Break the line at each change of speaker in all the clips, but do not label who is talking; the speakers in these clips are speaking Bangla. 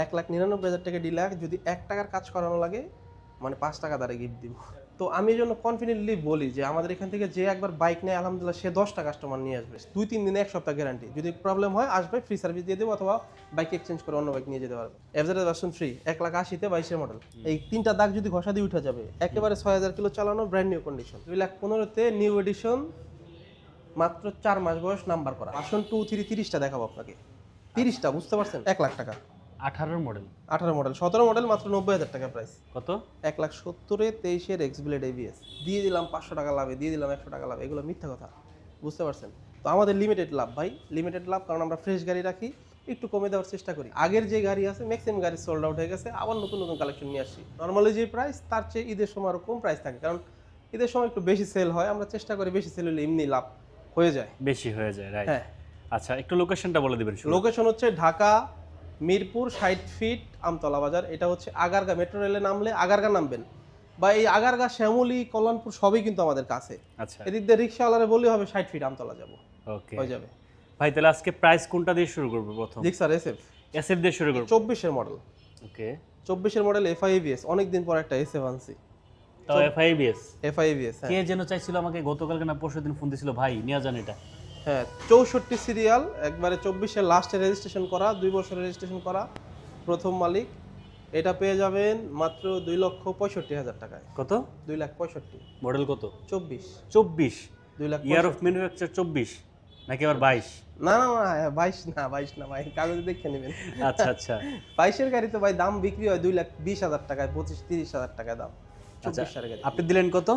1,99,000 টাকা ডিলাক্স, যদি 1 টাকার কাজ করানো লাগে মানে 5 টাকা তারে গিফট দিব। তো আমি এই জন্য কনফিডেন্টলি বলি যে আমাদের এখান থেকে যে একবার বাইক নেয় আলহামদুলিল্লাহ সে 10টা কাস্টমার নিয়ে আসবে। 2-3 দিনে 1 সপ্তাহ গ্যারান্টি। যদি প্রবলেম হয় আসবে, ফ্রি সার্ভিস দিয়ে দেবো অথবা বাইক এক্সচেঞ্জ করে অন্য বাইক নিয়ে যেতে পারবে। এফজেড ভার্সন 3 1,80,000 তে 22 এর মডেল। এই 3টা দাগ যদি ঘষা দিয়ে উঠে যাবে, একেবারে 6000 কিলো চালানো, ব্র্যান্ড নিউ কন্ডিশন। 2,15,000 তে নিউ এডিশন, মাত্র 4 মাস বয়স, নাম্বার করা। ভার্সন 2, 3, 30টা দেখাবো আপনাকে। 30টা বুঝতে পারছেন? 1 লাখ টাকা।
18 মডেল,
18 মডেল, 17 মডেল, মাত্র 90,000 টাকা প্রাইস।
কত?
1,70,000 এ 23 এর এক্স ব্লেড এবিএস দিয়ে দিলাম, 500 টাকা লাভে দিয়ে দিলাম, 100 টাকা লাভ। এগুলো মিথ্যা কথা, বুঝতে পারছেন? তো আমাদের লিমিটেড লাভ ভাই, লিমিটেড লাভ, কারণ আমরা ফ্রেশ গাড়ি রাখি, একটু কমে দেওয়ার চেষ্টা করি। আগের যে গাড়ি আছে ম্যাক্সিমাম গাড়ি সোল্ড আউট হয়ে গেছে, আবার নতুন নতুন কালেকশন নিয়ে আসছি। নর্মালি যে প্রাইস তার চেয়ে ঈদের সময় আরও কম প্রাইস থাকে, কারণ ঈদের সময় একটু বেশি সেল হয়, আমরা চেষ্টা করি বেশি সেল হলে এমনি লাভ হয়ে যায়,
বেশি হয়ে যায়, রাইট।
হ্যাঁ।
আচ্ছা, একটু লোকেশনটা বলে দিবেন।
লোকেশন হচ্ছে ঢাকা মিরপুর 60 ফিট আমতলা বাজার। এটা হচ্ছে আগারগা, মেট্রো রেলে নামলে আগারগা নামবেন, বা এই আগারগা, শ্যামলী, কল্যাণপুর সবই কিন্তু আমাদের কাছে।
আচ্ছা,
এদিক দিয়ে রিক্সাওয়ালারে বললে হবে 60 ফিট আমতলা যাব,
ওকে
হয়ে যাবে।
ভাই, তাহলে আজকে প্রাইস কোনটা দিয়ে শুরু করব? প্রথম
জিক্সার এসএফ
এসএফ দিয়ে শুরু করব।
24 এর মডেল,
ওকে,
24 এর মডেল এফআইবিএস। অনেকদিন পর একটা এসএফ আনছি,
তাও এফআইবিএস।
এফআইবিএস,
কে যেন চাইছিল আমাকে গতকালকে না পরশুদিন ফোন দিছিল, ভাই নিয়ে যান এটা।
হ্যাঁ। 64 সিরিয়াল, একবারে 24 এর লাস্টে রেজিস্ট্রেশন করা, 2 বছরের রেজিস্ট্রেশন করা, প্রথম মালিক। এটা পেয়ে যাবেন মাত্র 2,65,000 টাকায়।
কত?
2,65,000।
মডেল কত?
24।
24?
2,65,000।
ইয়ার অফ ম্যানুফ্যাকচার 24 নাকি আবার 22?
না না না, 22 না, 22 না ভাই, কাগজে দেখে নেবেন।
আচ্ছা আচ্ছা
22 এর গাড়ি তো ভাই দাম বিক্রি হয় 2,20,000 টাকায়, 25-30,000 টাকায় দাম।
আচ্ছা,
24 এর গাড়ি
আপনি দিলেন কত?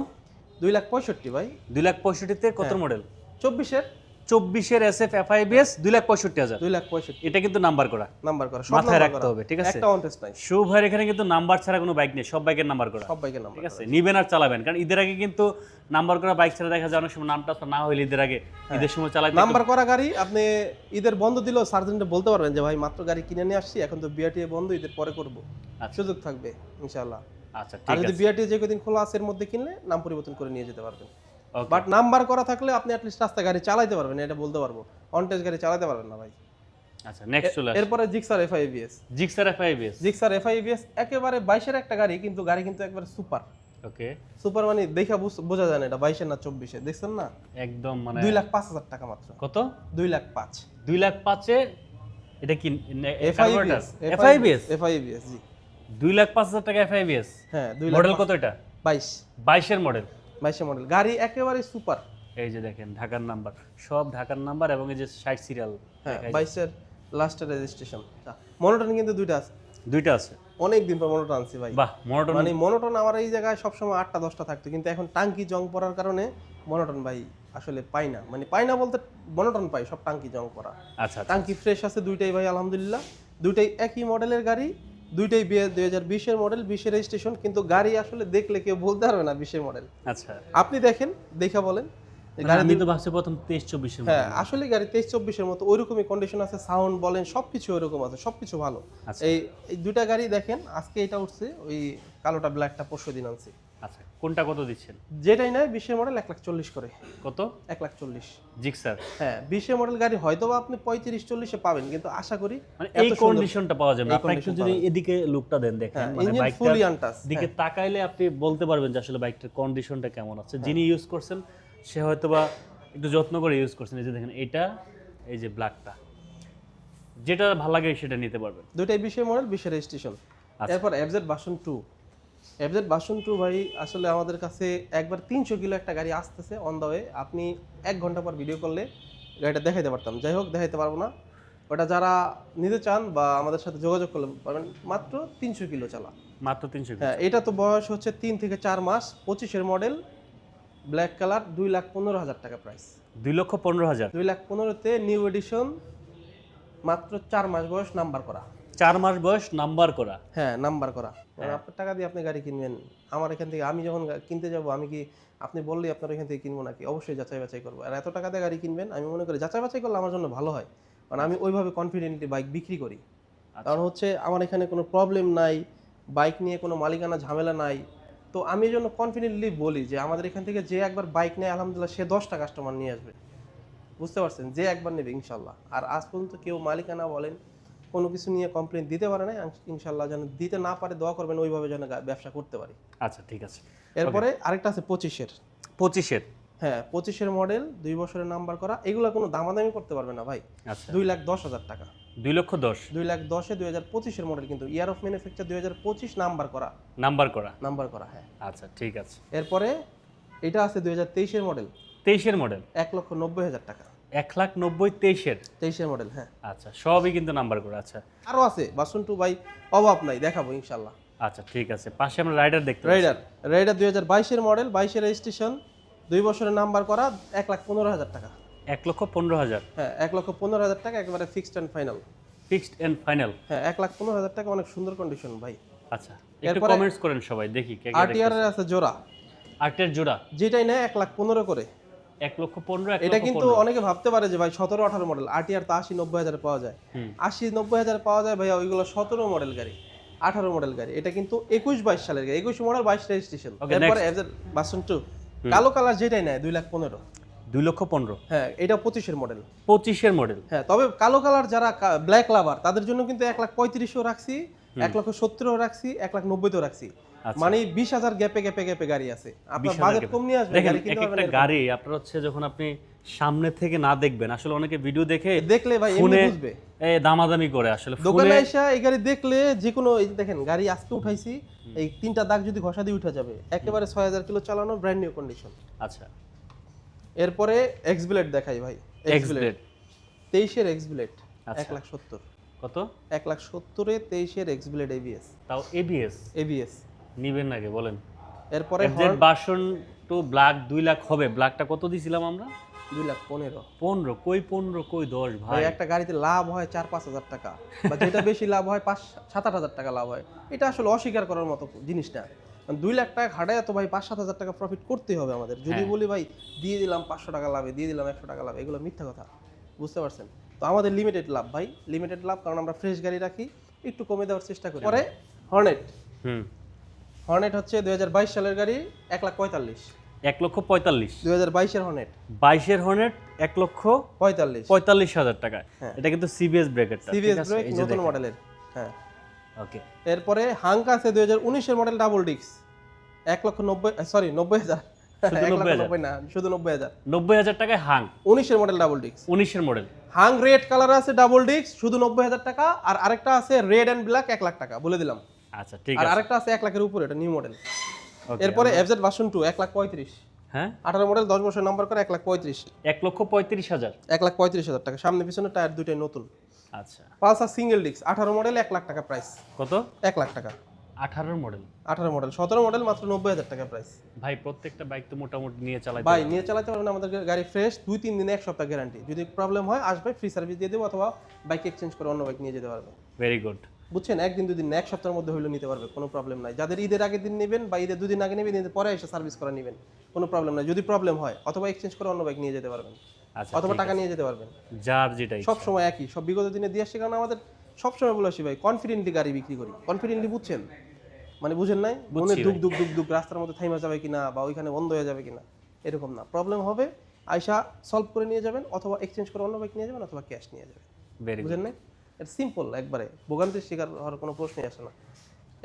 2,65,000 ভাই।
2,65,000 তে কত মডেল?
24 এর
24 এর এসএফ এফআইবিএস 2,65,000।
2,65,000
এটা কিন্তু নাম্বার করা,
নাম্বার করা, সব
মাথায়
নাম্বার
রাখতে
করা
হবে, ঠিক আছে?
একটা অন টেস্ট নাই,
শুভ ভাইয়ের এখানে কিন্তু নাম্বার ছাড়া কোনো বাইক নেই, সব বাইকের নাম্বার করা,
সব বাইকের নাম্বার,
ঠিক আছে? নিবেন আর চালাবেন, কারণ ঈদের আগে কিন্তু নাম্বার করা বাইক ছাড়া দেখা যায় অনেক সময় নামটা না হইলে ঈদের আগে, ঈদের সময় চালাইতে
নাম্বার করা গাড়ি আপনি ঈদের বন্ধ দিলেও সার্জেন্টে বলতে পারবেন যে ভাই মাত্র গাড়ি কিনে নিয়ে আসছি, এখন তো বিআরটিএ বন্ধ, ঈদের পরে করব, সুযোগ থাকবে ইনশাআল্লাহ।
আচ্ছা,
আর
ঠিক
যদি
আছে,
বিআরটিএ যে কদিন খোলা আছে এর মধ্যে কিনলে নাম পরিবর্তন করে নিয়ে যেতে পারবেন।
ওকে।
বাট নাম্বার করা থাকলে আপনি অ্যাটলিস্ট রাস্তায় গাড়ি চালাতে পারবেন, এটা বলতে পারবো। অন টেস্ট গাড়ি চালাতে পারবেন না ভাই।
আচ্ছা, নেক্সট চলে আসে
এরপরে জিক্সার এফআইবিএস।
জিক্সার এফআইবিএস।
জিক্সার এফআইবিএস একেবারে 22 এর একটা গাড়ি, কিন্তু গাড়ি কিন্তু একবারে সুপার।
ওকে,
সুপার মানে দেখা বোঝা যায় না এটা 22 এর না 24 এর, দেখছেন না?
একদম মানে
2,05,000 টাকা মাত্র।
কত?
2,05,000।
2,05,000 এ এটা কি
এফআইবিএস,
এফআইবিএস?
এফআইবিএস জি।
2,05,000 টাকা এফআইবিএস।
হ্যাঁ,
মডেল কত এটা?
22।
22 এর মডেল।
22 এর মডেল গাড়ি, একেবারে সুপার।
এই যে দেখেন ঢাকার নাম্বার, সব ঢাকার নাম্বার, এবং এই যে 60 সিরিয়াল।
হ্যাঁ, 22 এর লাস্টের রেজিস্ট্রেশন। মনোটন কিন্তু দুইটা আছে।
দুইটা আছে?
অনেক দিন পর মনোটন আনছি ভাই।
বাহ, মনোটন।
মানে মনোটন আমার এই জায়গায় সবসময় 8টা 10টা থাকতো, কিন্তু এখন টাঙ্কি জং পড়ার কারণে মনোটন ভাই আসলে পাই না। মানে পাই না বলতে মনোটন পাই, সব টাঙ্কি জং পড়া।
আচ্ছা,
টাঙ্কি ফ্রেশ আছে দুইটাই ভাই আলহামদুলিল্লাহ। দুইটাই একই মডেলের গাড়ি, দুইটাই 2020 এর মডেল, 20 এর রেজিস্ট্রেশন, কিন্তু গাড়ি আসলে দেখলে কেউ বলতে পারবে না 20 এর মডেল।
আচ্ছা,
আপনি দেখেন, দেখা বলেন।
আমি তো ভাবছি প্রথম 23-24 এর।
হ্যাঁ, আসলে গাড়ি 23-24 এর মতো ওইরকমই কন্ডিশন আছে, সাউন্ড বলেন সবকিছু ওইরকম আছে, সবকিছু ভালো। এই দুইটা গাড়ি দেখেন, আজকে এটা উঠছে, ওই কালোটা ব্ল্যাকটা পরশুদিন আনছি।
আচ্ছা, কোনটা কত দিচ্ছেন?
যেটাই নাই 20 এর মডেল 1,40,000 করে।
কত?
1,40,000
জিক্সার।
হ্যাঁ, 20 এর মডেল গাড়ি হয়তো বা আপনি 35-40 এ পাবেন, কিন্তু আশা করি
মানে এই কন্ডিশনটা পাওয়া যাবে না। আপনি একটু যদি এদিকে লুকটা দেন, দেখেন মানে
ইঞ্জিন
বাইকটা
ফুলি আনটাচ
দিকে তাকাইলে আপনি বলতে পারবেন যে আসলে বাইকটার কন্ডিশনটা কেমন আছে। যিনি ইউজ করছেন সে হয়তোবা একটু যত্ন করে ইউজ করছেন। এই যে দেখেন এটা, এই যে ব্ল্যাকটা, যেটা ভালো লাগে সেটা নিতে পারবেন।
দুইটাই 20 এর মডেল, 20 এর রেজিস্ট্রেশন। এরপর এফজেড ভার্সন 2। এফজেড ভার্সন 2 ভাই আসলে আমাদের কাছে একবার 300 কিলো একটা গাড়ি আসতেছে অন দ্য ওয়ে। আপনি 1 ঘন্টা পর ভিডিও করলে গাড়িটা দেখাইতে পারতাম, যাই হোক দেখাইতে পারবো না। ওটা যারা নিতে চান বা আমাদের সাথে যোগাযোগ করলে পারবেন, মাত্র 300 কিলো চালা,
মাত্র 300
হ্যাঁ। এটা তো বয়স হচ্ছে 3 থেকে 4 মাস, 25 এর মডেল, ব্ল্যাক কালার, 2,15,000 টাকা প্রাইস।
2,15,000।
2,15,000 তে নিউ এডিশন, মাত্র 4 মাস বয়স, নাম্বার করা।
4 মাস বয়স, নাম্বার করা।
হ্যাঁ, নাম্বার করা। আপনার টাকা দিয়ে আপনি গাড়ি কিনবেন, আমার এখান থেকে আমি যখন কিনতে যাব, আমি কি আপনি বললেই আপনার এখান থেকে কিনবো নাকি? অবশ্যই যাচাই বাছাই করবো। আর এত টাকা দিয়ে গাড়ি কিনবেন, আমি মনে করি যাচাই বাছাই করলে আমার জন্য ভালো হয়, কারণ আমি ওইভাবে কনফিডেন্টলি বাইক বিক্রি করি। কারণ হচ্ছে আমার এখানে কোনো প্রবলেম নাই, বাইক নিয়ে কোনো মালিকানা ঝামেলা নাই। তো আমি এই জন্য কনফিডেন্টলি বলি যে আমাদের এখান থেকে যে একবার বাইক নেয় আলহামদুলিল্লাহ সে 10টা কাস্টমার নিয়ে আসবে, বুঝতে পারছেন? যে একবার নেবে ইনশাল্লাহ। আর আজ পর্যন্ত কেউ মালিকানা বলেন, কোনো কিছু নিয়ে কমপ্লেন দিতে পারে না, ইনশাল্লাহ যেন দিতে না পারে দোয়া করবেন, ওইভাবে যেন ব্যবসা করতে পারি।
আচ্ছা ঠিক আছে।
এরপরে আরেকটা আছে 25-এর।
25-এর?
হ্যাঁ 25-এর মডেল, 2 বছরের নাম্বার করা, এগুলো কোনো দামাদামি করতে পারবে না ভাই।
আচ্ছা
2,10,000 টাকা।
2,10,000?
2,10,000 2025-এর মডেল, কিন্তু ইয়ার অফ ম্যানুফ্যাকচার 2025 নাম্বার করা। নাম্বার করা হ্যাঁ।
আচ্ছা ঠিক আছে।
এরপরে এটা আছে 2023-এর মডেল।
23-এর মডেল?
1,90,000 টাকা।
1,90,000 23-এর?
23-এর মডেল হ্যাঁ।
আচ্ছা সবই কিন্তু নাম্বার করা। আচ্ছা
আরো আছে বাসন টু ভাই, অভাব নাই, দেখাবো ইনশাল্লাহ।
আচ্ছা ঠিক আছে। পাশে আমরা রাইডার দেখতে পাচ্ছি।
রাইডার 2022-এর মডেল, 22-এর রেজিস্ট্রেশন, 2 বছরের নাম্বার করা, 1,15,000 টাকা।
1,15,000?
হ্যাঁ 1,15,000 টাকা, একবারে fixed and final.
Fixed and final?
হ্যাঁ 1,15,000 টাকা, অনেক সুন্দর কন্ডিশন ভাই।
আচ্ছা একটু কমেন্টস করেন সবাই দেখি কে কে
আরটিআর এর আছে জোড়া,
আর্টের জোড়া
যেটাই নেয় 1,15,000 করে।
1,15,000?
এটা কিন্তু অনেকে ভাবতে পারে যে ভাই 17-18 মডেল, আরটিআর তো 80-90 পাওয়া যায়। 80-90 পাওয়া যায় ভাইয়া, ওইগুলো 17 মডেল গাড়ি, 18 মডেল গাড়ি। এটা কিন্তু 21-22 সালের গাড়ি, 21 মডেল 22 রেজিস্ট্রেশন। এরপরে এফজেড ভার্সন 2 কালো কালার, যেটাই নেয় 2,15,000।
2,15,000?
হ্যাঁ এটা 25-এর মডেল।
25-এর মডেল?
হ্যাঁ তবে কালো কালার যারা ব্ল্যাক লাভার তাদের জন্য কিন্তু 1,35,000 রাখছি, 1,70,000 রাখছি, 1,90,000 রাখছি। মানে 20,000 গ্যাপে গ্যাপে গ্যাপে গাড়ি আছে। আপনার বাজেট কম নিয়ে আসবে গাড়ি কিনতে পারবেন।
একটা গাড়ি আপনার হচ্ছে যখন আপনি সামনে থেকে না দেখবেন, আসলে অনেকে ভিডিও দেখে
দেখলে ভাই এমনি বুঝবে,
এই দামাদামি করে আসলে
দোকানে এসে এই গাড়ি দেখলে যে কোনো, এই যে দেখেন গাড়ি আজকে উঠাইছি, এই 3টা দাগ যদি ঘষা দিয়ে উঠে যাবে, একেবারে 6,000 কিলো চালানো, ব্র্যান্ড নিউ কন্ডিশন।
আচ্ছা
এরপরে এক্স ব্লেড দেখাই ভাই।
X blade?
23-এর এক্স ব্লেড 1,70,000।
কত?
1,70,000-এ 23-এর এক্স ব্লেড এবিএস।
তাও এবিএস?
এবিএস
নিবেন নাকি বলেন?
এরপরে
Z version two black 2 lakh হবে। ব্ল্যাকটা কত দিছিলাম আমরা?
2,15,000।
15? কই 15 কই 10 ভাই।
একটা গাড়িতে লাভ হয় 4-5 হাজার টাকা, বা যেটা বেশি লাভ হয় 5-7-8 হাজার টাকা লাভ হয়, এটা আসলে অস্বীকার করার মতো জিনিস না। 2 লাখ টাকা খাটায় তো ভাই 5-7 হাজার টাকা প্রফিট করতেই হবে আমাদের। যদি বলি ভাই দিয়ে দিলাম 500 টাকা লাভে, দিয়ে দিলাম 100 টাকা লাভে, এগুলো মিথ্যা কথা, বুঝতে পারছেন? তো আমাদের লিমিটেড লাভ ভাই, লিমিটেড লাভ, কারণ আমরা ফ্রেশ গাড়ি রাখি, একটু কমে দেওয়ার চেষ্টা করি। পরে হর্নেট। হর্নেট হচ্ছে 2022 সালের গাড়ি, 1,45,000।
1,45,000?
2022-এর হর্নেট।
22-এর হর্নেট
1,45,000
টাকায়। এটা কিন্তু সিবিএস ব্রেকেরটা,
সিবিএস ব্রেক, নতুন মডেলের। হ্যাঁ
ওকে।
এরপরে হাঙ্ক আছে 2019-এর মডেল, ডাবল ডিক্স, 1,90,000, সরি 90,000, 1,90,000 না, শুধু 90,000।
90,000 টাকায় হাং?
19-এর মডেল ডাবল ডিক্স।
19-এর মডেল
হাং রেড কালার আছে, ডাবল ডিক্স, শুধু 90,000 টাকা। আর আরেকটা আছে রেড এন্ড ব্ল্যাক, 1,00,000 টাকা বলে দিলাম।
আচ্ছা ঠিক
আর
আছে।
আরেকটা আছে 1 লাখের উপরে, এটা নিউ মডেল। এরপরে এফজেড ভার্সন 2 1,35,000।
হ্যাঁ
18 মডেল, 10 বছর নাম্বার করে, 1,35,000।
1,35,000?
1,35,000 টাকা, সামনে পিছনে টায়ার দুটোই নতুন।
আচ্ছা।
পালসার সিঙ্গেল ডিক্স 18 মডেল, 1,00,000 টাকা প্রাইস।
কত?
1,00,000 টাকা।
18 মডেল?
18 মডেল, 17 মডেল, মাত্র 90,000 টাকা প্রাইস।
ভাই প্রত্যেকটা বাইক তো মোটামুটি নিয়ে চালাতে
ভাই নিয়ে চালাতে পারবেন, আমাদের গাড়ি ফ্রেশ, 2-3 দিনে 1 সপ্তাহ গ্যারান্টি। যদি প্রবলেম হয় আসবে, ফ্রি সার্ভিস দিয়ে দেবো, অথবা বাইক এক্সচেঞ্জ করে অন্য বাইক নিয়ে যেতে পারবে।
Very good.
বুঝছেন? 1 দিন 2 দিন না, 1 সপ্তাহের মধ্যে হইলেও নিতে পারবে, কোনো প্রবলেম নাই। যাদের ঈদের আগের দিন নেবেন বা ঈদের 2 দিন আগে নেবেন, ঈদের পরে এসে সার্ভিস করে নেবেন, কোনো প্রবলেম নাই। যদি প্রবলেম হয়, অথবা এক্সচেঞ্জ করে অন্য বাইক নিয়ে যেতে পারবেন,
আচ্ছা
অথবা টাকা নিয়ে যেতে পারবেন,
যার যেটাই।
সব সময় একই, সব বিগত দিনে দিয়ে আসছে। কারণ আমাদের সবসময় বলে আসি ভাই, কনফিডেন্টলি গাড়ি বিক্রি করি। কনফিডেন্টলি, বুঝছেন? মানে বুঝেন নাই, মনে দুক দুক দুক দুক রাস্তার মধ্যে থাইমা যাবে কিনা, বা ওইখানে বন্ধ হয়ে যাবে কিনা, এরকম না। প্রবলেম হবে, আয়সা সলভ করে নিয়ে যাবেন, অথবা এক্সচেঞ্জ করে অন্য বাইক নিয়ে যাবেন, অথবা ক্যাশ নিয়ে যাবেন। বুঝেন নাই? এটা সিম্পল, একবারে ভোগান্তির শিকার হওয়ার কোনো প্রশ্নই আসে না।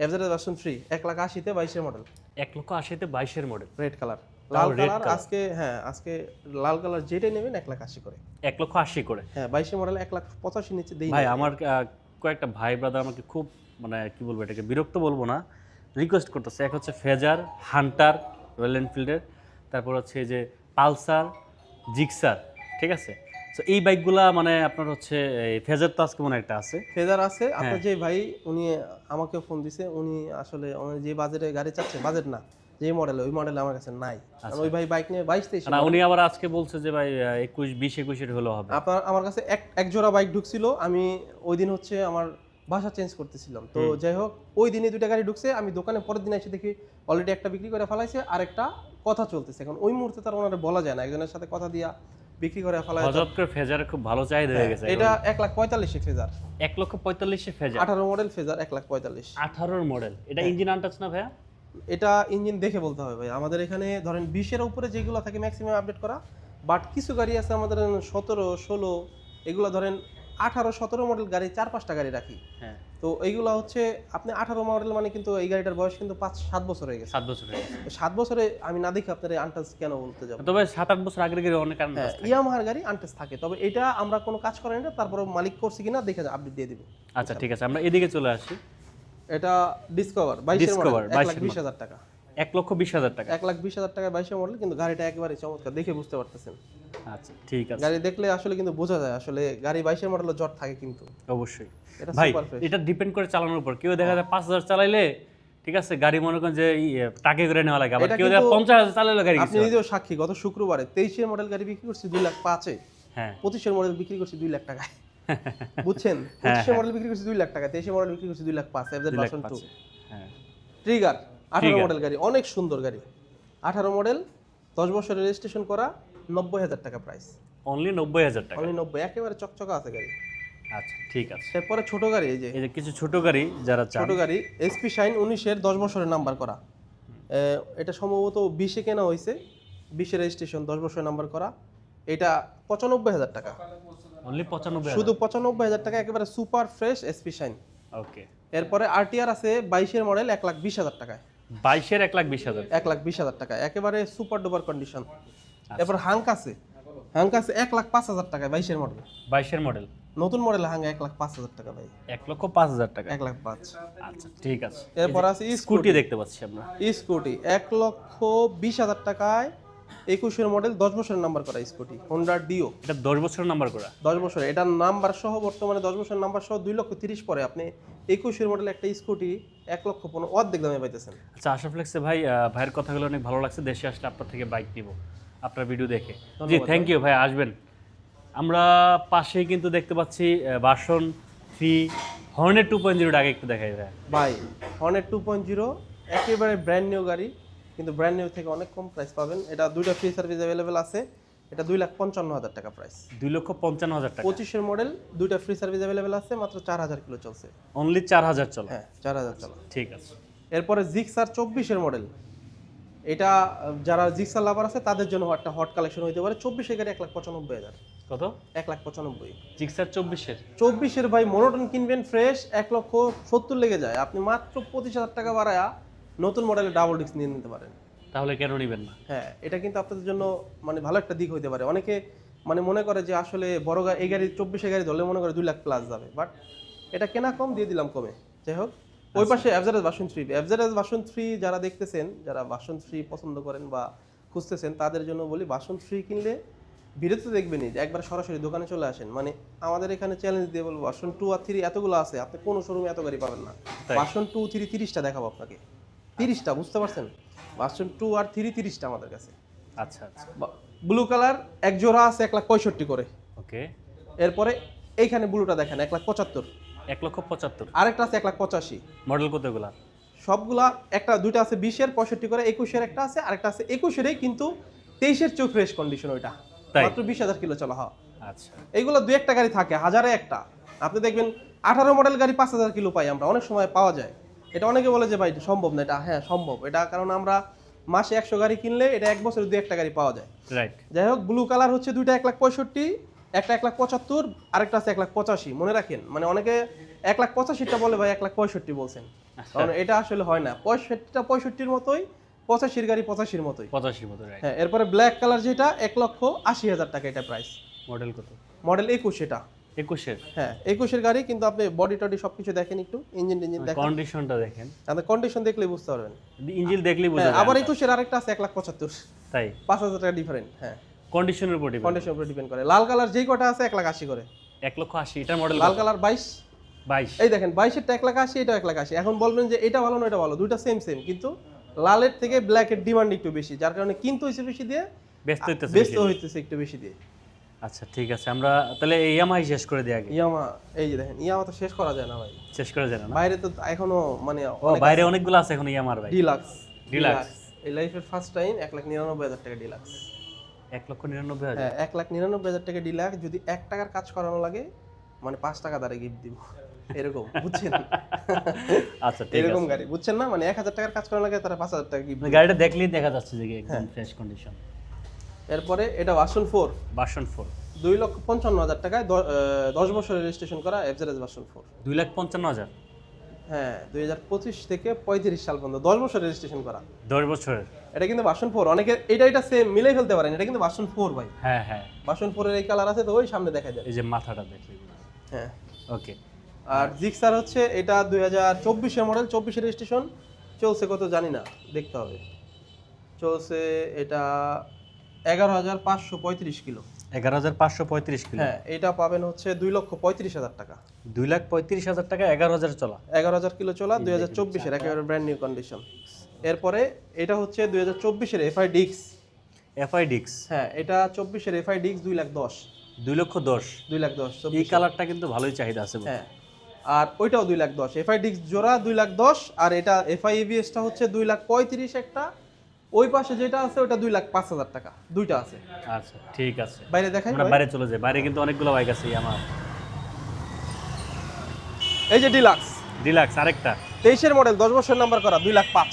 এফজেড ভার্সন 3 1,80,000-তে 22-এর মডেল।
1,80,000-তে 22-এর মডেল?
রেড কালার, লাল কালার। আজকে আজকে লাল কালার যেটাই নেবেন 1,80,000 করে।
1,80,000 করে? হ্যাঁ
22-এর মডেল 1,85,000 নিচে দেই
ভাই। আমার কয়েকটা ভাই ব্রাদার আমাকে খুব, মানে কি বলবো, এটাকে বিরক্ত বলবো না, রিকোয়েস্ট করতেছে। এক হচ্ছে ফেজার, হান্টার রয়্যাল এনফিল্ডের, তারপর হচ্ছে যে পালসার, জিক্সার, ঠিক আছে? তো এই বাইকগুলা মানে আপনার হচ্ছে ফেজার তো আজকে মনে একটা আছে।
ফেজার আছে আপনার যে ভাই, উনি আমাকে ফোন দিছে, উনি আসলে যে বাজেটে গাড়ি চাচ্ছে, বাজেট না, যে মডেল, ওই মডেল আমার কাছে নাই। কারণ ওই ভাই বাইক নিয়ে 22-23,
না উনি আবার আজকে বলছে যে ভাই 21-20-21-এর হলো হবে।
আপনার আমার কাছে এক জোড়া বাইক ঢুকছিল, আমি ওই দিন হচ্ছে আমার বাসা চেঞ্জ করতেছিলাম, তো যাই হোক ওই দিনই 2টা গাড়ি ঢুকছে। আমি দোকানে পরের দিন এসে দেখি অলরেডি একটা বিক্রি করে ফেলাইছে, আর একটা কথা চলতেছে। এখন ওই মুহূর্তে তার ওনারা বলা যায় না, একজনের সাথে কথা দিয়া বিক্রি করে ফেলায়।
হঠাৎ করে ফেজার খুব ভালো চাহিদা হয়ে গেছে।
এটা 1,45,000 phasor.
1,45,000 phasor?
18 model phasor 1,45,000।
18 model? এটা ইঞ্জিন আনটাচ না ভাইয়া?
এটা ইঞ্জিন দেখে বলতে হবে ভাই। আমাদের এখানে ধরেন 20-এর উপরে যেগুলো থাকে ম্যাক্সিমাম আপডেট করা, বাট কিছু গাড়ি আছে আমাদের 17, 16, এগুলো ধরেন 18-17 মডেল গাড়ি 4-5টা গাড়ি রাখি।
হ্যাঁ
তো এইগুলো হচ্ছে আপনি 18 মডেল মানে কিন্তু এই গাড়িটার বয়স কিন্তু 5-7 বছর হয়ে গেছে।
7 বছর হয়ে গেছে।
তো 7 বছরে আমি না দেখে আপনার আনটাচ কেন বলতে যাব?
তবে 7-8 বছর আগের গাড়ি অনেক আনন্দ
হ্যাঁ, ইয়ামাহার গাড়ি আনটাচ থাকে, তবে এটা আমরা কোনো কাজ করি না, তারপরে মালিক করছি কিনা দেখে আপডেট দিয়ে দিব।
আচ্ছা ঠিক আছে, আমরা এদিকে চলে আসি।
এটা ডিসকভার 22 এর মডেল,
ডিসকভার
1,20,000 টাকা।
1,20,000 টাকা।
1,20,000 টাকায় 22 এর মডেল, কিন্তু গাড়িটা একেবারে চমৎকার, দেখে বুঝতে পারতেছেন।
আচ্ছা ঠিক আছে,
গাড়ি দেখলে আসলে কিন্তু বোঝা যায় আসলে গাড়ি 22 এর মডেলের জট থাকে কিন্তু।
অবশ্যই
এটা
ভাই,
সুপার ফ্রেশ।
এটা ডিপেন্ড করে চালানোর উপর। কেউ দেখা যায় 5,000 চালাইলে ঠিক আছে গাড়ি মনে করেন যে টাকে করে নেওয়া লাগে, আবার
এটা
কেউ দেখা
কিন্তু
50,000 চালাইলে গাড়ি
আপনি
কিছু
নিজেও সাক্ষী, গত শুক্রবারে 23 এর মডেল গাড়ি বিক্রি করছি 2,05,000-এ,
হ্যাঁ
25 এর মডেল বিক্রি করছি 2 লাখ টাকায়। বুঝছেন, 25 এর মডেল বিক্রি করছি 2 লাখ টাকা, 23 এর মডেল বিক্রি করছি 2,05,000 এফজেড ভার্সন 2
হ্যাঁ
ট্রিগার 18 মডেল গাড়ি, অনেক সুন্দর গাড়ি। 18 মডেল, 10 বছরের রেজিস্ট্রেশন করা, 90,000 টাকা প্রাইস।
অনলি 90,000 টাকা।
অনলি 90, একেবারে চকচকা আছে গাড়ি।
আচ্ছা ঠিক আছে,
এরপরে ছোট গাড়ি, এই যে
এই যে কিছু ছোট গাড়ি যারা চান।
ছোট গাড়ি এসপি শাইন 19 এর 10 বছরের নাম্বার করা। এটা সম্ভবত 20 এ কেনা হয়েছে, 20 এর রেজিস্ট্রেশন, 10 বছরের নাম্বার করা। এটা 95,000 টাকা,
অনলি 95,000
শুধু 95,000 টাকা, একেবারে সুপার ফ্রেশ এসপি শাইন।
ওকে।
এরপরে আরটিআর আছে 22 এর মডেল 1,20,000 টাকায়।
22 এর 1,20,000।
1,20,000 টাকা, একেবারে সুপার ডুপার কন্ডিশন। এরপর হাঙ্ক আছে 1,05,000 টাকায়, 22 এর মডেল।
22 এর মডেল,
নতুন মডেল হাঙ্ক 1,05,000 টাকা ভাই।
1,05,000 টাকা।
1,05,000।
আচ্ছা ঠিক আছে।
এরপর আছে
স্কুটি দেখতে পাচ্ছি আমরা।
স্কুটি 1,20,000 টাকায় 21 এর মডেল, 10 বছরের নাম্বার করা স্কুটি, হোন্ডা ডিও।
এটা 10 বছরের নাম্বার করা।
10 বছর, এটার নাম্বার সহ বর্তমানে 10 বছরের নাম্বার সহ 2,30,000 পরে আপনি 21 এর মডেল একটা স্কুটি 1,15,000 অর্ধেক দামে পাইতেছেন।
আচ্ছা আশরাফুলেক্সে ভাই, ভাইয়ের কথাগুলো অনেক ভালো লাগছে। দেশে আসলে আপনার থেকে বাইক নিব আপনার ভিডিও দেখে। জি থ্যাংক ইউ ভাই, আসবেন। আমরা পাশেই কিন্তু দেখতে পাচ্ছি ভার্সন 3 হর্নেট 2.0 আগে একটু দেখাই ভাই।
ভাই হর্নেট 2.0 একেবারে ব্র্যান্ড নিউ গাড়ি, কিন্তু ব্র্যান্ড নিউ থেকে অনেক কম প্রাইস পাবেন। এটা দুইটা ফ্রি সার্ভিস অ্যাভেলেবেল আছে। এটা 2,55,000 টাকা প্রাইস।
2,55,000 টাকা।
25 এর মডেল, দুইটা ফ্রি সার্ভিস অ্যাভেলেবেল আছে, মাত্র 4,000 কিলো চলছে।
অনলি 4,000 চলে।
হ্যাঁ 4,000 চলা।
ঠিক আছে।
এরপরে জিক্সার 24 এর মডেল, এটা যারা জিক্সার লাভার আছে তাদের জন্য একটা হট কালেকশন হইতে পারে। 24 এর গাড়ি 1,95,000।
কত?
1,95,000।
জিক্সার 24 এর।
24 এর ভাই মনোটন কিনবেন ফ্রেশ, 1,70,000 লেগে যায়। আপনি মাত্র 25,000 টাকা বাড়ায়া নতুন মডেলের ডাবল ডিস্ক নিয়ে নিতে পারেন।
তাহলে কেন নেবেন না?
হ্যাঁ, এটা কিন্তু আপনাদের জন্য মানে ভালো একটা দিক হইতে পারে। অনেকে মানে মনে করে যে আসলে বড় গাড়ি, এই গাড়ি 24 এর গাড়ি ধরলে মনে করে 2 লাখ প্লাস যাবে, বাট এটা কেনা কম, দিয়ে দিলাম কমে। যাই হোক, ওই পাশে এফজেড ভার্সন 3, এফজেড ভার্সন 3 যারা দেখতেছেন, যারা ভার্সন 3 পছন্দ করেন বা খুঁজতেছেন, তাদের জন্য বলি ভার্সন 3 কিনলে ভিডিওতে দেখবেনই যে একবার সরাসরি দোকানে চলে আসেন। মানে আমাদের এখানে চ্যালেঞ্জ দিয়ে বলবো, ভার্সন 2 আর 3 এতগুলো আছে, আপনি কোনো শোরুমে এত গাড়ি পাবেন না। ভার্সন 2, 3 30টা দেখাবো আপনাকে, 30টা, বুঝতে পারছেন? ভার্সন 2 আর 3 30টা আমাদের কাছে।
আচ্ছা আচ্ছা
ব্লু কালার এক জোড়া আছে 1,65,000 করে।
ওকে।
এরপরে এইখানে ব্লুটা দেখেন 1,75,000।
1,75,000।
আরেকটা আছে 1,85,000।
মডেল কতগুলা?
সবগুলা একটা দুইটা আছে 20 এর 65 করে, 21 এর একটা আছে, আরেকটা আছে 21 এরই কিন্তু 23 এর চেয়ে ফ্রেশ কন্ডিশন, ওইটা মাত্র 20,000 কিলো চলা হয়।
আচ্ছা,
এইগুলো দুই একটা গাড়ি থাকে, হাজারে একটা। আপনি দেখবেন 18 মডেল গাড়ি 5,000 কিলো পাই আমরা, অনেক সময় পাওয়া যায়। এটা অনেকে বলে যে ভাই এটা সম্ভব না, এটা হ্যাঁ সম্ভব। এটা কারণ আমরা মাসে 100 গাড়ি কিনলে এটা এক বছরে দুই একটা গাড়ি পাওয়া যায়।
রাইট।
যাই হোক, ব্লু কালার হচ্ছে দুইটা 1,65,000, একটা 1,75,000, আরেকটা আছে 1,85,000। মনে রাখেন, মানে অনেকে 1,85,000টা বলে ভাই 1,65,000 বলছেন, কারণ এটা আসলে হয় না। 65টা 65-র মতোই, 85-র গাড়ি 85-র মতোই।
85 মতো, রাইট।
হ্যাঁ, এরপরে ব্ল্যাক কালার যেটা 1,80,000 টাকা এটা প্রাইস।
মডেল কত?
মডেল 21 এটা।
21 এর।
হ্যাঁ 21 এর গাড়ি, কিন্তু আপনি বডি টডি সবকিছু দেখেন, একটু ইঞ্জিন দেখেন,
কন্ডিশনটা দেখেন,
আপনি কন্ডিশন দেখলেই বুঝতে পারবেন।
ইঞ্জিন দেখলেই বোঝা
হ্যাঁ,
যায়।
আবার 21 এর আরেকটা আছে 1,75,000,
তাই
5,000 টাকা ডিফারেন্ট। হ্যাঁ,
কন্ডিশনের উপর ডিপেন্ড।
কন্ডিশনের উপর ডিপেন্ড করে। লাল কালার যেই কটা আছে 1,80,000 করে।
1,80,000 এটার মডেল
লাল কালার 22।
22।
এই দেখেন 22 এরটা 1,80,000, এটা 1,80,000। এখন বলবেন যে এটা ভালো না এটা ভালো, দুইটা সেম সেম, কিন্তু লালের থেকে ব্ল্যাকের ডিমান্ড একটু বেশি, যার কারণে কিন্তু হইছে বেশি দিয়ে,
ব্যস্ত হইতেছে
ব্যস্ত
বেশি।
হইতেছে একটু বেশি দিয়ে।
আচ্ছা ঠিক আছে, আমরা তাহলে ইয়ামাহাই শেষ করে দিই আগে।
ইয়ামা, এই যে দেখেন ইয়ামা তো শেষ করা যায় না ভাই,
শেষ করে দেন না?
বাইরে তো এখনো মানে
ও বাইরে অনেকগুলো আছে এখন ইয়ামার ভাই।
ডিলাক্স।
ডিলাক্স
এই লাইফের ফার্স্ট টাইম 1,99,000 টাকা ডিলাক্স।
1,99,000।
হ্যাঁ 1,99,000 টাকা ডিলাক্স। যদি 1 টাকার কাজ করানো লাগে মানে 5 টাকা দ্বারা গিফট দিব, এরকম, বুঝছেন?
আচ্ছা ঠিক আছে,
এরকম গাড়ি, বুঝছেন না? মানে 1,000 টাকার কাজ করানো লাগে, তারা 5,000 টাকা গিফট।
গাড়িটা দেখলেই দেখা যাচ্ছে যে একদম ফ্রেশ কন্ডিশন।
এরপরে এটা ভার্সন 4।
ভার্সন 4
2,55,000 টাকায় 10 বছরের রেজিস্ট্রেশন করা এফজেড ভার্সন 4।
2,55,000
হ্যাঁ 2025 থেকে 35 সাল পর্যন্ত 10 বছর রেজিস্ট্রেশন করা।
10 বছরের।
এটা কিন্তু ভার্সন 4, অনেকে এটা সেম মিলাই ফেলতে পারেন, এটা কিন্তু ভার্সন 4 ভাই।
হ্যাঁ হ্যাঁ,
ভার্সন 4 এর এই কালার আছে, তো ওই সামনে দেখা যায়।
এই যে মাথাটা দেখলে।
হ্যাঁ
ওকে।
আর জিক্সার হচ্ছে এটা 2024 এর মডেল, 24 এর রেজিস্ট্রেশন, চলছে কত জানি না, দেখতে হবে। চলছে এটা 11,535 কিলো।
11,535 কিলো।
হ্যাঁ এটা পাবেন হচ্ছে 2,35,000 টাকা।
2,35,000 টাকা, 11,000 চলা।
11,000 কিলো চলা, 2024 এর একেবারে ব্র্যান্ড নিউ কন্ডিশন। এরপরে এটা হচ্ছে 2024 এর এফআই ডিক্স।
এফআই ডিক্স।
হ্যাঁ এটা 24 এর এফআই ডিক্স 2,10,000।
2,10,000।
2,10,000
এই কালারটা কিন্তু ভালোই চাহিদা আছে।
হ্যাঁ আর ওইটাও 2,10,000। এফআই ডিক্স জোড়া 2,10,000, আর এটা এফআই এবিএসটা হচ্ছে 2,35,000 একটা। ওই পাশে যেটা আছে ওটা 2,05,000 টাকা, দুইটা আছে।
আচ্ছা ঠিক আছে,
বাইরে দেখাই
আমরা বাইরে চলে যাই। বাইরে কিন্তু অনেকগুলো বাইক আছে আমার।
এই যে ডিলাক্স
ডিলাক্স আরেকটা
23 এর মডেল, 10 বছর নাম্বার করা, 2,05,000।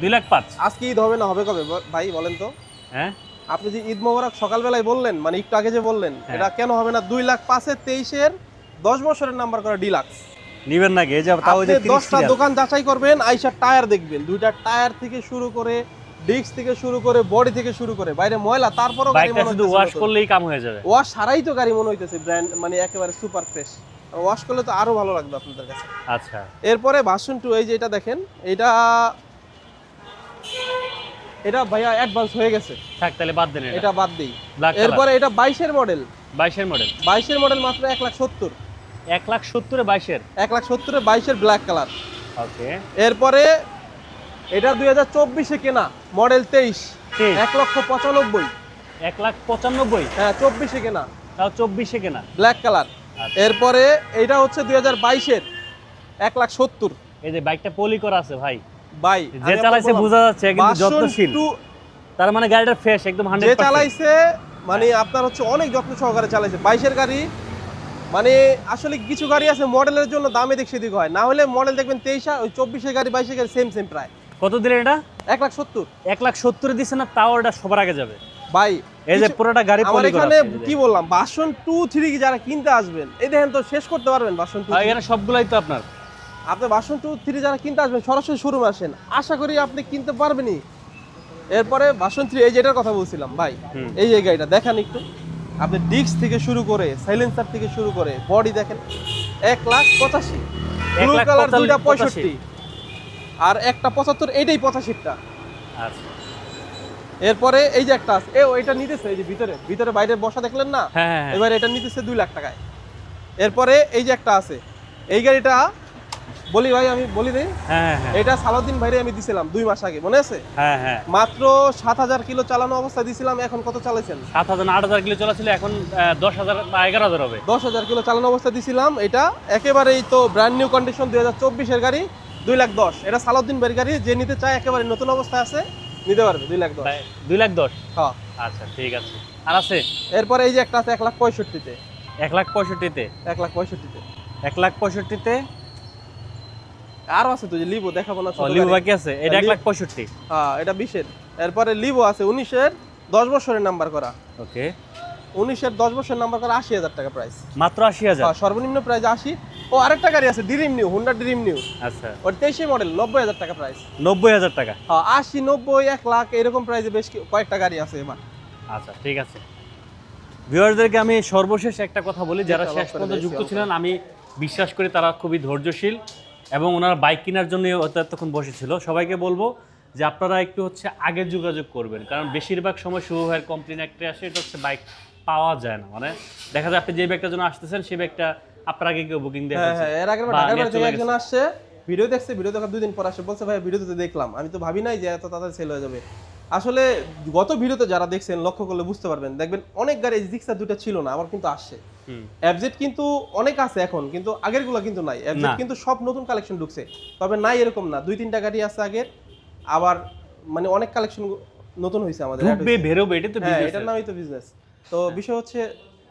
2,05,000।
আজকে ঈদ হবে না হবে কবে ভাই বলেন তো?
হ্যাঁ
আপনি যে ঈদ মোবারক সকালবেলায় বললেন, মানে একটু আগে যে বললেন, এটা কেন হবে না? 2,05,000 এর 23 এর 10 বছরের নাম্বার করা ডিলাক্স
নিবেন নাকি? এই যে তাও এই যে
10টা দোকান যাচাই করবেন, আইসা টায়ার দেখবেন, দুইটা টায়ার থেকে শুরু করে ডিস্ক থেকে শুরু করে বডি থেকে শুরু করে বাইরে ময়লা, তারপরও গাড়ি
বাইকটা
মনে
শুধু
হইতেছে
ওয়াশ
নতুন।
করলেই কাম হয়ে যাবে।
ওয়াশ ছাড়াই তো গাড়ি মনে হইতেছে ব্র্যান্ড, মানে একেবারে সুপার ফ্রেশ। ওয়াশ করলে তো আরো ভালো লাগবে আপনাদের কাছে।
আচ্ছা
এরপরে ভার্সন 2, এই যে এটা দেখেন, এটা ভাইয়া অ্যাডভান্স হয়ে গেছে,
থাক তাহলে বাদ দেন
এটা বাদ দেই।
Black colour.
এরপরে এটা 22 এর মডেল।
22 এর মডেল।
22 এর মডেল মাত্র 1,70,000।
1,70,000 এ 22 এর।
1,70,000 এর 22 এর ব্ল্যাক কালার।
ওকে।
এরপরে এটা 2024 এ কেনা, মডেল 23, 1,95,000।
1,95,000।
হ্যাঁ 24 এ কেনা,
তাও 24 এ কেনা।
Black colour.
আচ্ছা।
এরপরে এটা হচ্ছে 2022 এর 1,70,000।
এই যে বাইকটা পলি করা আছে ভাই,
ভাই
যে চালাইছে বোঝা যাচ্ছে কিন্তু যত্নশীল। তার মানে গাড়িটা ফ্রেশ একদম 100%।
যে চালাইছে মানে আপনার হচ্ছে অনেক যত্ন সহকারে চালাইছে। 22 এর গাড়ি, মানে আসলে কিছু গাড়ি আছে মডেলের জন্য দামে দিক সেদিক হয়, না হলে মডেল দেখবেন 23, ওই 24 এর গাড়ি 22 এর গাড়ি সেম প্রায়।
কত দিলেন এটা?
1,70,000।
1,70,000 এ দিছে না, তাও এটা সবার আগে যাবে
ভাই
এই যে পুরোটা গাড়ি
আমার
পলি করা
এখানে
আছে।
কি বললাম, ভার্সন 2 3 যারা কিনতে আসবেন, এই দেখেন তো শেষ করতে পারবেন ভার্সন 2।
এখানে সবগুলাই তো আপনার।
আপনি ভার্সন 2 3 যারা কিনতে আসবেন সরাসরি শোরুমে আসেন, আশা করি আপনি কিনতে পারবেনই। এরপরে ভার্সন 3, এই যেটার কথা বলছিলাম ভাই, এই যে গাড়িটা দেখেন একটু, আপনি ডিস্ক থেকে শুরু করে সাইলেন্সার থেকে শুরু করে বডি দেখেন, 1,85,000। ব্লু কালার দুইটা 65, আর একটা 75, এইটাই 85টা।
আচ্ছা।
এরপরে এই যে একটা আছে, ওইটা নিতেছে, এই যে ভিতরে বাইরে বসা দেখলেন না,
হ্যাঁ হ্যাঁ।
এবার এটা নিতেছে 2 লাখ টাকায়। এরপরে এই যে একটা আছে, এই গাড়িটা বলি ভাই, আমি বলি দেই,
হ্যাঁ হ্যাঁ।
এটা সালাউদ্দিন ভাইরে আমি দিছিলাম 2 মাস আগে, মনে আছে?
হ্যাঁ হ্যাঁ।
মাত্র 7,000 কিলো চালানো অবস্থায় দিছিলাম। এখন কত চালাইছেন?
7,000 8,000 কিলো চলা ছিল, এখন 10,000 বা 11,000 হবে।
10,000 কিলো চালানো অবস্থায় দিছিলাম। এটা একেবারেই তো ব্র্যান্ড নিউ কন্ডিশন, 2024 এর গাড়ি, 2,10,000। এটা সালাউদ্দিন ভাইয়ের গাড়ি, যে নিতে চায় একেবারে নতুন অবস্থায় আছে নিতে পারবে 2,10,000।
2,10,000।
হ্যাঁ
আচ্ছা ঠিক আছে। আর আছে?
এরপরে এই যে একটা আছে 1,65,000-তে।
1,65,000-তে?
1,65,000-তে।
1,65,000-তে
আরো আছে তো, যে লিভো দেখাবো না?
লিভো বাকি আছে, এটা 1,65,000।
হ্যাঁ এটা 20 এর। এরপরে লিভো আছে 19 এর 10 বছরের নাম্বার করা।
ওকে।
19 এর 10 বছরের নাম্বার করা, 80,000 টাকা প্রাইস।
মাত্র 80,000?
সর্বনিম্ন প্রাইস 80। ও আরেকটা গাড়ি আছে dream new, Honda dream new.
আচ্ছা।
ওর 23 মডেল, 90,000 টাকা প্রাইস।
90,000 টাকা?
হ্যাঁ 80, 90, 1 লাখ এরকম প্রাইসে বেশ কয়েকটা গাড়ি আছে এবার।
আচ্ছা ঠিক আছে। ভিউয়ারদেরকে আমি সর্বশেষ একটা কথা বলি, যারা শেষ পর্যন্ত যুক্ত ছিলেন, আমি বিশ্বাস করি তারা খুবই ধৈর্যশীল এবং ওনারা বাইক কেনার জন্য এতক্ষণ বসেছিল। সবাইকে বলবো যে আপনারা একটু হচ্ছে আগে যোগাযোগ করবেন, কারণ বেশিরভাগ সময় শুভ ভাইয়ের কমপ্লেন একটা আসে, এটা হচ্ছে বাইক পাওয়া যায় না। মানে দেখা যায় আপনি যে ব্যাগটার জন্য আসতেছেন সেই ব্যাগটা আপনার আগে কেউ বুকিং দিয়ে
হ্যাঁ এর আগে ঢাকার বাড়ি থেকে একজন আসছে, ভিডিও দেখছে, ভিডিও দেখার 2 দিন পর আসে, বলছে ভাই ভিডিওতে তো দেখলাম, আমি তো ভাবি নাই যে এত তাড়াতাড়ি সেল হয়ে যাবে। আসলে গত ভিডিওতে যারা দেখছেন লক্ষ্য করলে বুঝতে পারবেন, দেখবেন অনেক গাড়ি জিক্সার 2টা ছিল না, আবার কিন্তু আসছে। এফজেড কিন্তু অনেক আছে এখন, কিন্তু আগেরগুলো কিন্তু নাই। এফজেড কিন্তু সব নতুন কালেকশন ঢুকছে, তবে নাই এরকম না, 2-3টা গাড়ি আছে আগের, আবার মানে অনেক কালেকশন নতুন হয়েছে আমাদের।
ঢুকবে বেরোবে, এটা তো বিজনেস,
এটার নামই তো বিজনেস। তো বিষয় হচ্ছে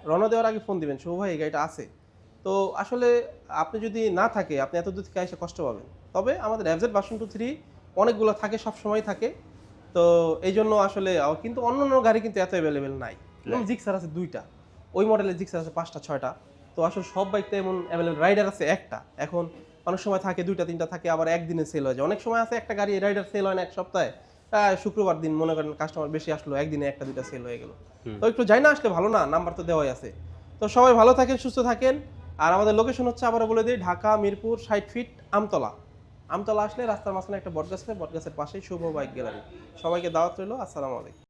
রওনা দেওয়ার আগে ফোন দিবেন, শুভ ভাই এই গাড়িটা আছে। তো আসলে আপনি যদি না থাকে, আপনি এত দূর থেকে এসে কষ্ট পাবেন। তবে আমাদের এফজেড ভার্সন 2 3 অনেকগুলো থাকে, সব সময় থাকে, তো এই জন্য আসলে কিন্তু অন্য অন্য গাড়ি কিন্তু এত অ্যাভেলেবেল নাই। জিক্সার আছে 2টা, ওই মডেলের জিক্সার আছে 5টা 6টা। তো আসলে সব বাইকটা এমন অ্যাভেলেবল, রাইডার আছে একটা, এখন অনেক সময় থাকে 2টা 3টা থাকে, আবার একদিনে সেল হয়ে যায়। অনেক সময় আছে একটা গাড়ি রাইডার সেল হয় না এক সপ্তাহে, শুক্রবার দিন মনে করেন কাস্টমার বেশি আসলো, একদিনে 1টা 2টা সেল হয়ে গেল। তো একটু যাই না আসলে ভালো না, নাম্বার তো দেওয়াই আছে। তো সবাই ভালো থাকেন, সুস্থ থাকেন। আর আমাদের লোকেশন হচ্ছে, আবারও বলে দিই, ঢাকা মিরপুর 60 ফিট আমতলা। আমতলা আসলে রাস্তার মাঝখানে একটা বটগাছ আছে, বটগাছের পাশেই শুভ বাইক গ্যালারি। সবাইকে দাওয়াত রইল। আসসালামু আলাইকুম।